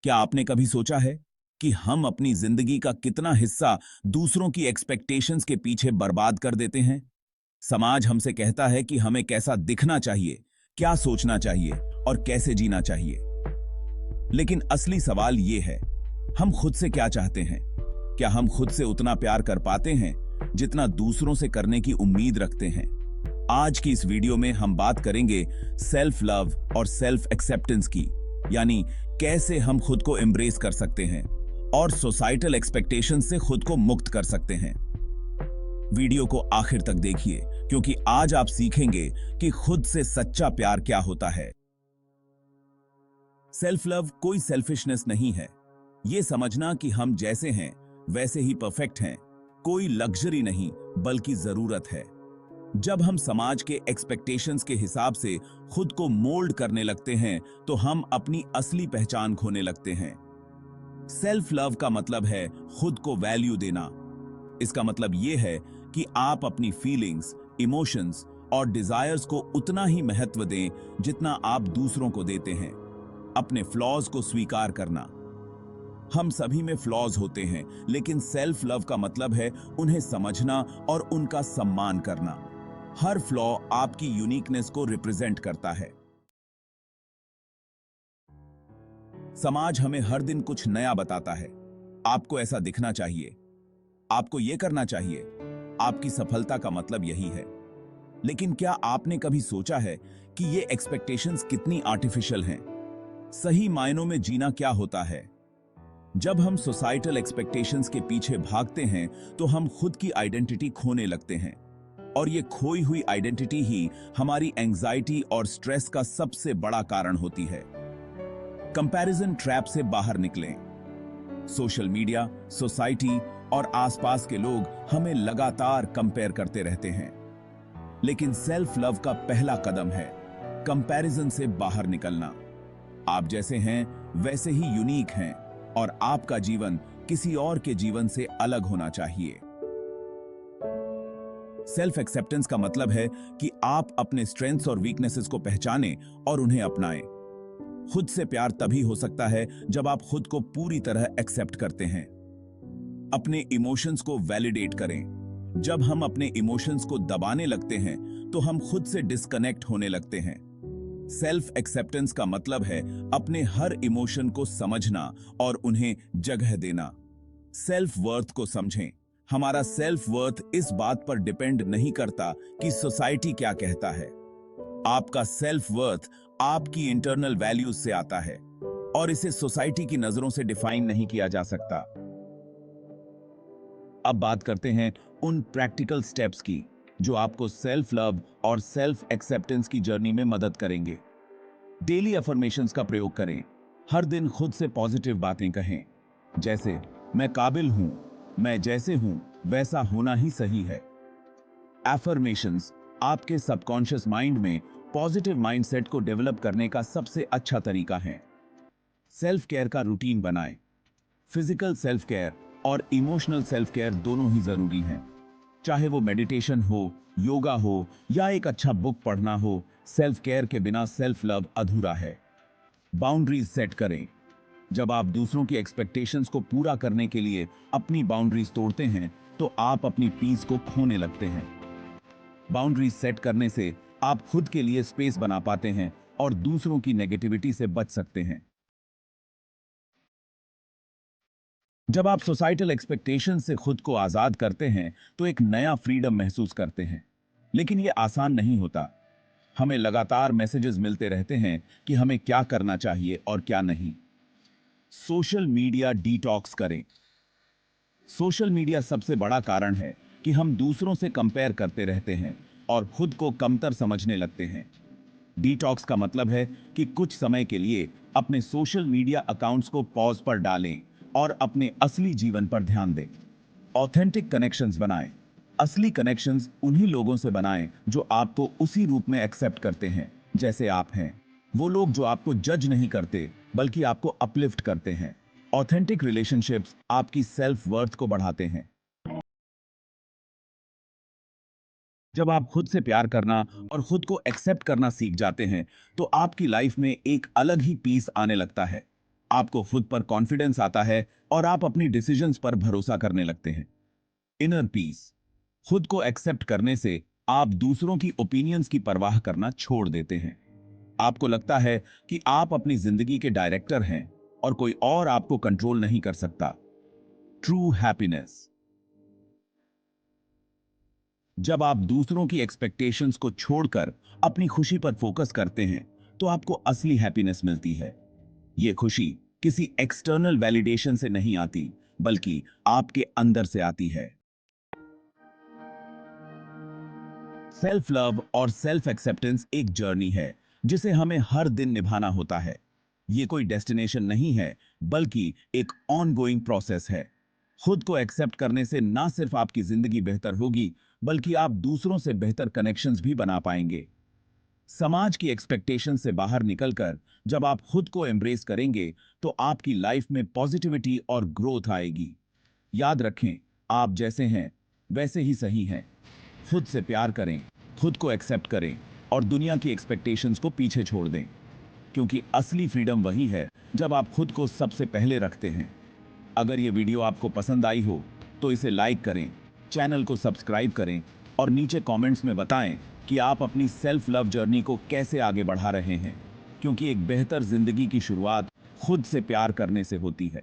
क्या आपने कभी सोचा है कि हम अपनी जिंदगी का कितना हिस्सा दूसरों की एक्सपेक्टेशंस के पीछे बर्बाद कर देते हैं? समाज हमसे कहता है कि हमें कैसा दिखना चाहिए, क्या सोचना चाहिए और कैसे जीना चाहिए। लेकिन असली सवाल ये है, हम खुद से क्या चाहते हैं? क्या हम खुद से उतना प्यार कर पाते हैं जितना दूसरों से करने की उम्मीद रखते हैं? आज की इस वीडियो में हम बात करेंगे सेल्फ लव और सेल्फ एक्सेप्टेंस की, यानी कैसे हम खुद को एम्ब्रेस कर सकते हैं और सोसाइटल एक्सपेक्टेशंस से खुद को मुक्त कर सकते हैं। वीडियो को आखिर तक देखिए, क्योंकि आज आप सीखेंगे कि खुद से सच्चा प्यार क्या होता है। सेल्फ लव कोई सेल्फिशनेस नहीं है। यह समझना कि हम जैसे हैं वैसे ही परफेक्ट हैं, कोई लग्जरी नहीं बल्कि जरूरत है। जब हम समाज के एक्सपेक्टेशंस के हिसाब से खुद को मोल्ड करने लगते हैं तो हम अपनी असली पहचान खोने लगते हैं। सेल्फ लव का मतलब है खुद को वैल्यू देना। इसका मतलब यह है कि आप अपनी फीलिंग्स, इमोशंस और डिजायर्स को उतना ही महत्व दें जितना आप दूसरों को देते हैं। अपने फ्लॉज को स्वीकार करना। हम सभी में फ्लॉज होते हैं, लेकिन सेल्फ लव का मतलब है उन्हें समझना और उनका सम्मान करना। हर फ्लॉ आपकी यूनिकनेस को रिप्रेजेंट करता है। समाज हमें हर दिन कुछ नया बताता है। आपको ऐसा दिखना चाहिए, आपको यह करना चाहिए, आपकी सफलता का मतलब यही है। लेकिन क्या आपने कभी सोचा है कि ये एक्सपेक्टेशंस कितनी आर्टिफिशियल हैं? सही मायनों में जीना क्या होता है? जब हम सोसाइटल एक्सपेक्टेशंस के पीछे भागते हैं तो हम खुद की आइडेंटिटी खोने लगते हैं, और ये खोई हुई आइडेंटिटी ही हमारी एंजाइटी और स्ट्रेस का सबसे बड़ा कारण होती है। कंपैरिजन ट्रैप से बाहर निकलें। सोशल मीडिया, सोसाइटी और आसपास के लोग हमें लगातार कंपेयर करते रहते हैं। लेकिन सेल्फ लव का पहला कदम है कंपैरिजन से बाहर निकलना। आप जैसे हैं वैसे ही यूनिक हैं, और आपका जीवन किसी और के जीवन से अलग होना चाहिए। सेल्फ एक्सेप्टेंस का मतलब है कि आप अपने स्ट्रेंथ्स और वीकनेसेस को पहचानें और उन्हें अपनाएं। खुद से प्यार तभी हो सकता है जब आप खुद को पूरी तरह एक्सेप्ट करते हैं। अपने इमोशंस को वैलिडेट करें। जब हम अपने इमोशंस को दबाने लगते हैं तो हम खुद से डिस्कनेक्ट होने लगते हैं। सेल्फ एक्सेप्टेंस का मतलब है अपने हर इमोशन को समझना और उन्हें जगह देना। सेल्फ वर्थ को समझें। हमारा सेल्फ वर्थ इस बात पर डिपेंड नहीं करता कि सोसाइटी क्या कहता है। आपका सेल्फ वर्थ आपकी इंटरनल वैल्यूज से आता है, और इसे सोसाइटी की नजरों से डिफाइन नहीं किया जा सकता। अब बात करते हैं उन प्रैक्टिकल स्टेप्स की जो आपको सेल्फ लव और सेल्फ एक्सेप्टेंस की जर्नी में मदद करेंगे। डेली अफर्मेशंस का प्रयोग करें। हर दिन खुद से पॉजिटिव बातें कहें, जैसे मैं काबिल हूं, मैं जैसे हूं वैसा होना ही सही है। एफर्मेशंस आपके सबकॉन्शियस माइंड में पॉजिटिव माइंडसेट को डेवलप करने का सबसे अच्छा तरीका है। सेल्फ केयर का रूटीन बनाएं। फिजिकल सेल्फ केयर और इमोशनल सेल्फ केयर दोनों ही जरूरी हैं। चाहे वो मेडिटेशन हो, योगा हो या एक अच्छा बुक पढ़ना हो, सेल्फ केयर के बिना सेल्फ लव अधूरा है। बाउंड्रीज सेट करें। जब आप दूसरों की एक्सपेक्टेशंस को पूरा करने के लिए अपनी बाउंड्रीज तोड़ते हैं तो आप अपनी पीस को खोने लगते हैं। बाउंड्रीज सेट करने से आप खुद के लिए स्पेस बना पाते हैं और दूसरों की नेगेटिविटी से बच सकते हैं। जब आप सोसाइटल एक्सपेक्टेशन से खुद को आजाद करते हैं तो एक नया फ्रीडम महसूस करते हैं। लेकिन यह आसान नहीं होता। हमें लगातार मैसेजेस मिलते रहते हैं कि हमें क्या करना चाहिए और क्या नहीं। सोशल मीडिया डिटॉक्स करें। सोशल मीडिया सबसे बड़ा कारण है कि हम दूसरों से कंपेयर करते रहते हैं और खुद को कमतर समझने लगते हैं। डिटॉक्स का मतलब है कि कुछ समय के लिए अपने सोशल मीडिया अकाउंट्स को पॉज पर डालें और अपने असली जीवन पर ध्यान दें। ऑथेंटिक कनेक्शंस बनाएं। असली कनेक्शंस उन्हीं लोगों से बनाएं जो आपको उसी रूप में एक्सेप्ट करते हैं जैसे आप हैं। वो लोग जो आपको जज नहीं करते बल्कि आपको अपलिफ्ट करते हैं। ऑथेंटिक रिलेशनशिप्स आपकी सेल्फ वर्थ को बढ़ाते हैं। जब आप खुद से प्यार करना और खुद को एक्सेप्ट करना सीख जाते हैं तो आपकी लाइफ में एक अलग ही पीस आने लगता है। आपको खुद पर कॉन्फिडेंस आता है और आप अपनी डिसीजंस पर भरोसा करने लगते हैं। इनर पीस, खुद को एक्सेप्ट करने से आप दूसरों की ओपिनियंस की परवाह करना छोड़ देते हैं। आपको लगता है कि आप अपनी जिंदगी के डायरेक्टर हैं और कोई और आपको कंट्रोल नहीं कर सकता। ट्रू हैप्पीनेस, जब आप दूसरों की एक्सपेक्टेशंस को छोड़कर अपनी खुशी पर फोकस करते हैं तो आपको असली हैप्पीनेस मिलती है। यह खुशी किसी एक्सटर्नल वैलिडेशन से नहीं आती, बल्कि आपके अंदर से आती है। सेल्फ लव और सेल्फ एक्सेप्टेंस एक जर्नी है जिसे हमें हर दिन निभाना होता है। यह कोई डेस्टिनेशन नहीं है, बल्कि एक ऑनगोइंग प्रोसेस है। खुद को एक्सेप्ट करने से ना सिर्फ आपकी जिंदगी बेहतर होगी, बल्कि आप दूसरों से बेहतर कनेक्शंस भी बना पाएंगे। समाज की एक्सपेक्टेशन से बाहर निकलकर जब आप खुद को एम्ब्रेस करेंगे तो आपकी लाइफ में पॉजिटिविटी और ग्रोथ आएगी। याद रखें, आप जैसे हैं वैसे ही सही हैं। खुद से प्यार करें, खुद को एक्सेप्ट करें और दुनिया की एक्सपेक्टेशंस को पीछे छोड़ दें, क्योंकि असली फ्रीडम वही है जब आप खुद को सबसे पहले रखते हैं। अगर ये वीडियो आपको पसंद आई हो तो इसे लाइक करें, चैनल को सब्सक्राइब करें और नीचे कमेंट्स में बताएं कि आप अपनी सेल्फ लव जर्नी को कैसे आगे बढ़ा रहे हैं, क्योंकि एक बेहतर जिंदगी की शुरुआत खुद से प्यार करने से होती है।